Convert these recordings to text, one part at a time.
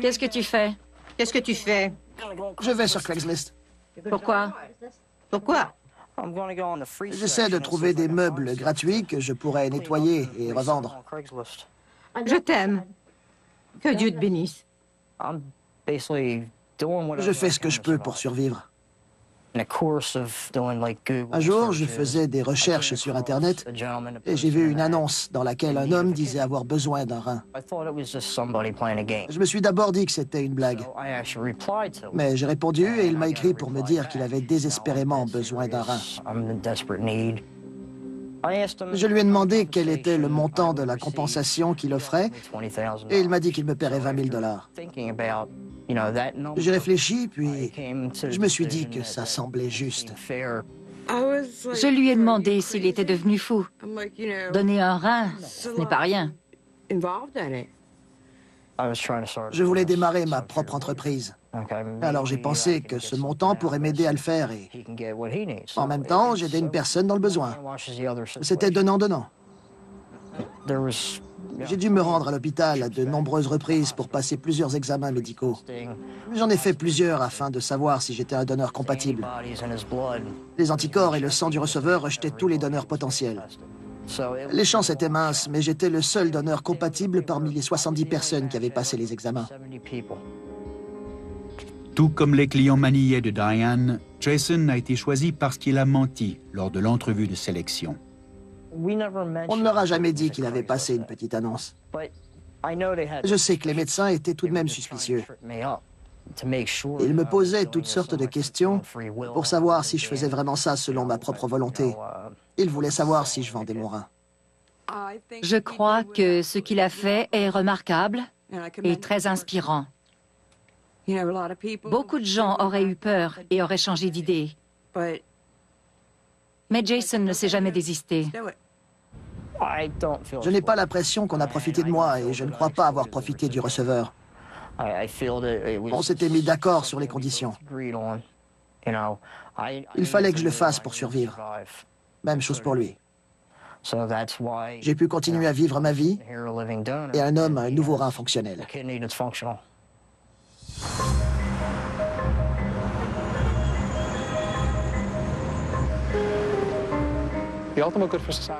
Qu'est-ce que tu fais? Qu'est-ce que tu fais? Je vais sur Craigslist. Pourquoi? Pourquoi? J'essaie de trouver des meubles gratuits que je pourrais nettoyer et revendre. Je t'aime. Que Dieu te bénisse. Je fais ce que je peux pour survivre. Un jour, je faisais des recherches sur Internet et j'ai vu une annonce dans laquelle un homme disait avoir besoin d'un rein. Je me suis d'abord dit que c'était une blague. Mais j'ai répondu et il m'a écrit pour me dire qu'il avait désespérément besoin d'un rein. Je lui ai demandé quel était le montant de la compensation qu'il offrait et il m'a dit qu'il me paierait 20 000 $. J'ai réfléchi, puis je me suis dit que ça semblait juste. Je lui ai demandé s'il était devenu fou. Donner un rein, ce n'est pas rien. Je voulais démarrer ma propre entreprise. Alors j'ai pensé que ce montant pourrait m'aider à le faire et en même temps, j'aidais une personne dans le besoin. C'était donnant-donnant. J'ai dû me rendre à l'hôpital à de nombreuses reprises pour passer plusieurs examens médicaux. J'en ai fait plusieurs afin de savoir si j'étais un donneur compatible. Les anticorps et le sang du receveur rejetaient tous les donneurs potentiels. Les chances étaient minces, mais j'étais le seul donneur compatible parmi les 70 personnes qui avaient passé les examens. Tout comme les clients maniés de Diane, Jason a été choisi parce qu'il a menti lors de l'entrevue de sélection. On ne leur a jamais dit qu'il avait passé une petite annonce. Je sais que les médecins étaient tout de même suspicieux. Ils me posaient toutes sortes de questions pour savoir si je faisais vraiment ça selon ma propre volonté. Ils voulaient savoir si je vendais mon rein. Je crois que ce qu'il a fait est remarquable et très inspirant. Beaucoup de gens auraient eu peur et auraient changé d'idée. Mais Jason ne s'est jamais désisté. Je n'ai pas l'impression qu'on a profité de moi et je ne crois pas avoir profité du receveur. On s'était mis d'accord sur les conditions. Il fallait que je le fasse pour survivre. Même chose pour lui. J'ai pu continuer à vivre ma vie et un homme a un nouveau rein fonctionnel.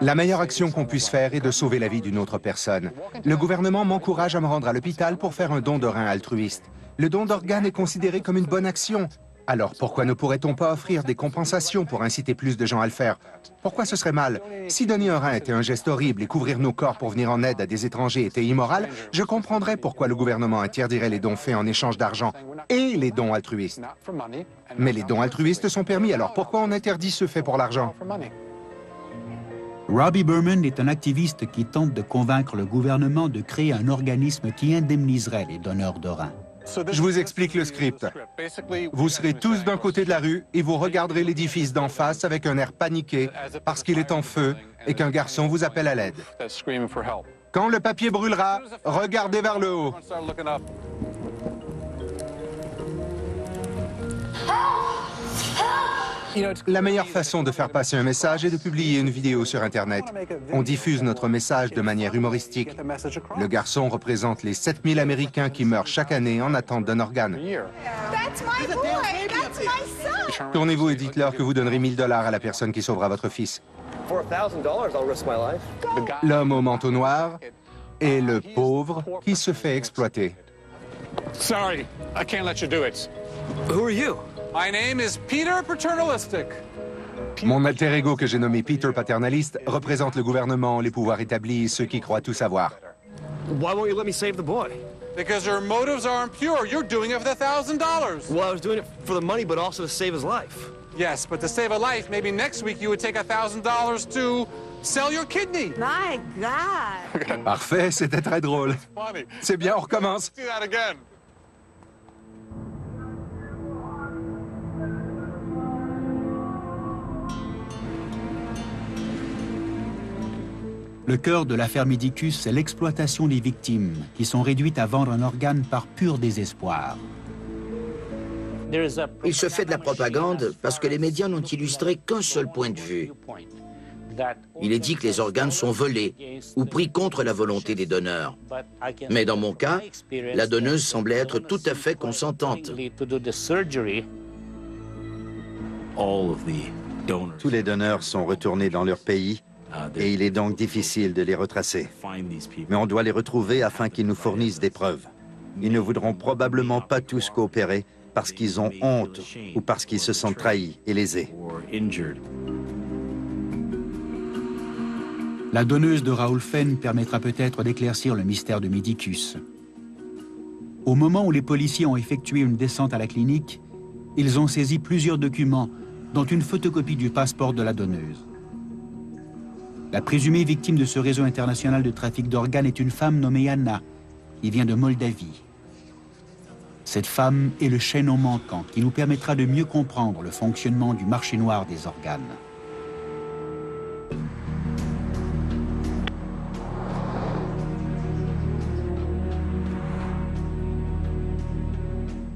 La meilleure action qu'on puisse faire est de sauver la vie d'une autre personne. Le gouvernement m'encourage à me rendre à l'hôpital pour faire un don de rein altruiste. Le don d'organes est considéré comme une bonne action. Alors pourquoi ne pourrait-on pas offrir des compensations pour inciter plus de gens à le faire? Pourquoi ce serait mal? Si donner un rein était un geste horrible et couvrir nos corps pour venir en aide à des étrangers était immoral, je comprendrais pourquoi le gouvernement interdirait les dons faits en échange d'argent et les dons altruistes. Mais les dons altruistes sont permis, alors pourquoi on interdit ceux faits pour l'argent? Robbie Berman est un activiste qui tente de convaincre le gouvernement de créer un organisme qui indemniserait les donneurs de reins. Je vous explique le script. Vous serez tous d'un côté de la rue et vous regarderez l'édifice d'en face avec un air paniqué parce qu'il est en feu et qu'un garçon vous appelle à l'aide. Quand le papier brûlera, regardez vers le haut. La meilleure façon de faire passer un message est de publier une vidéo sur Internet. On diffuse notre message de manière humoristique. Le garçon représente les 7000 Américains qui meurent chaque année en attente d'un organe. Tournez-vous et dites-leur que vous donnerez 1000 $ à la personne qui sauvera votre fils. L'homme au manteau noir est le pauvre qui se fait exploiter. Sorry, I can't let you do it. Who are you? My name is Peter Paternalistic. Mon alter ego que j'ai nommé Peter Paternaliste représente le gouvernement, les pouvoirs établis et ceux qui croient tout savoir. Why won't you let me save the boy? Because your motives are impure. You're doing it for the $1,000. Well, I was doing it for the money, but also to save his life. Yes, but to save a life, maybe next week you would take $1,000 to sell your kidney. My God! Parfait, c'était très drôle. Funny. C'est bien, on recommence. Let's do that again. Le cœur de l'affaire Medicus, c'est l'exploitation des victimes, qui sont réduites à vendre un organe par pur désespoir. Il se fait de la propagande parce que les médias n'ont illustré qu'un seul point de vue. Il est dit que les organes sont volés ou pris contre la volonté des donneurs. Mais dans mon cas, la donneuse semblait être tout à fait consentante. Tous les donneurs sont retournés dans leur pays et il est donc difficile de les retracer. Mais on doit les retrouver afin qu'ils nous fournissent des preuves. Ils ne voudront probablement pas tous coopérer parce qu'ils ont honte ou parce qu'ils se sentent trahis et lésés. La donneuse de Raoul Fenn permettra peut-être d'éclaircir le mystère de Medicus. Au moment où les policiers ont effectué une descente à la clinique, ils ont saisi plusieurs documents, dont une photocopie du passeport de la donneuse. La présumée victime de ce réseau international de trafic d'organes est une femme nommée Anna, qui vient de Moldavie. Cette femme est le chaînon manquant qui nous permettra de mieux comprendre le fonctionnement du marché noir des organes.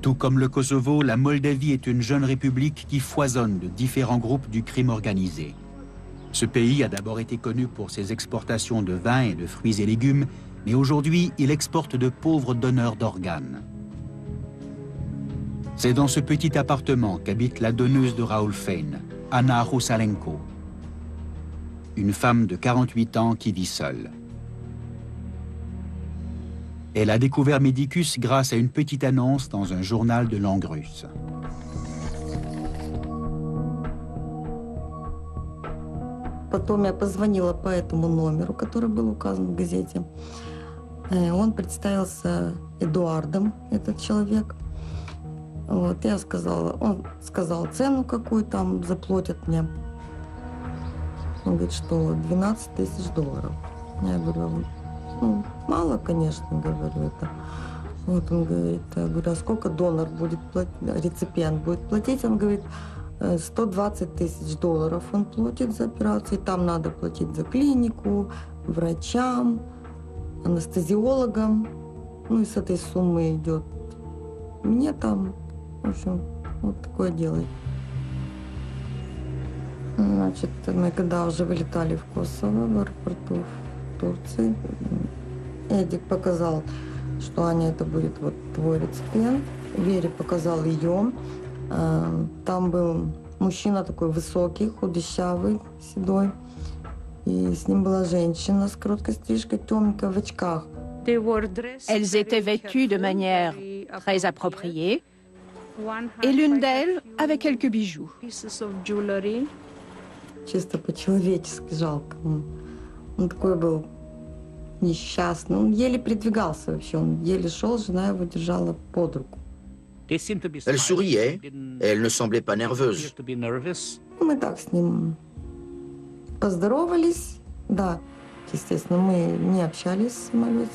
Tout comme le Kosovo, la Moldavie est une jeune république qui foisonne de différents groupes du crime organisé. Ce pays a d'abord été connu pour ses exportations de vin et de fruits et légumes, mais aujourd'hui, il exporte de pauvres donneurs d'organes. C'est dans ce petit appartement qu'habite la donneuse de Raoul Fenn, Anna Rusalenko, une femme de 48 ans qui vit seule. Elle a découvert Medicus grâce à une petite annonce dans un journal de langue russe. Потом я позвонила по этому номеру, который был указан в газете. Он представился Эдуардом, этот человек. Вот, я сказала, он сказал цену, какую там заплатят мне. Он говорит, что $12 000. Я говорю, ну, мало, конечно, говорю это. Вот он говорит, я говорю, а сколько донор будет платить, реципиент будет платить? Он говорит, $120 000 он платит за операцию. Там надо платить за клинику, врачам, анестезиологам. Ну и с этой суммы идет. Мне там, в общем, вот такое делает. Значит, мы когда уже вылетали в Косово, в аэропорту в Турции, Эдик показал, что Аня, это будет вот твой реципиент. Вере показал ее. Там был мужчина такой высокий, худощавый, седой. И с ним была женщина с короткой стрижкой, темненькая, в очках. Elles étaient vêtues de manière très appropriée, et l'une d'elles avait quelques bijoux. Чисто по-человечески жалко. Он такой был несчастный. Он еле передвигался вообще, он еле шел, жена его держала под руку. Elle souriait et elle ne semblait pas nerveuse. Мы так с ним поздоровались. Да, естественно, мы не общались в самолете.